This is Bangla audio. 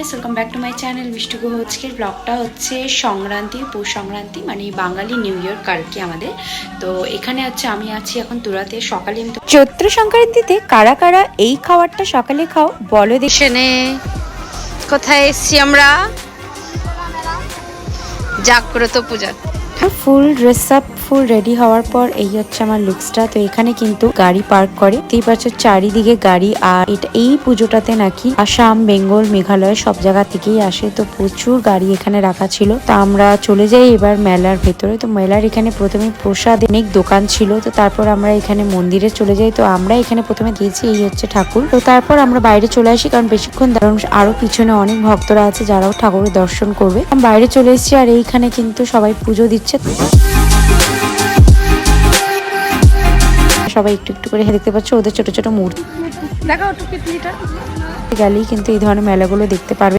Guys, welcome back to my channel Mishtu Guha. আজকের ব্লগটা হচ্ছে সংক্রান্তি, পৌষ সংক্রান্তি মানে বাঙালি নিউ ইয়ার কালকে আমাদের। তো এখানে হচ্ছে আমি আছি এখন তুরাতে। সকালে চৈত্র সংক্রান্তিতে কারা কারা এই খাবারটা সকালে খাও বলো দেখে। কোথায় এসছি আমরা? জাগ্রত পূজা। Full dress up, full ready হওয়ার পর এই হচ্ছে আমার লুকসটা। তো এখানে কিন্তু গাড়ি পার্ক করে, এই পাশে চারিদিকে গাড়ি। আর এটা এই পুজোটাতে নাকি আসাম, বেঙ্গল, মেঘালয় সব জায়গা থেকেই আসে। তো প্রচুর গাড়ি এখানে রাখা ছিল। তো আমরা চলে যাই এবার মেলার ভেতরে। তো মেলার এখানে প্রথমে প্রসাদ অনেক দোকান ছিল। তো তারপর আমরা এখানে মন্দিরে চলে যাই। তো আমরা এখানে প্রথমে গিয়েছি, এই হচ্ছে ঠাকুর। তো তারপর আমরা বাইরে চলে আসি, কারণ বেশিক্ষণ দাঁড়ানো, আরো পিছনে অনেক ভক্তরা আছে যারাও ঠাকুরের দর্শন করবে। বাইরে চলে এসেছি আর এইখানে কিন্তু সবাই পুজো দিচ্ছে। সবাই একটু একটু করে দেখতে পাচ্ছ ওদের ছোট ছোট মূর্তি। দেখাও গেলেই কিন্তু এই ধরনের মেলাগুলো দেখতে পারবে।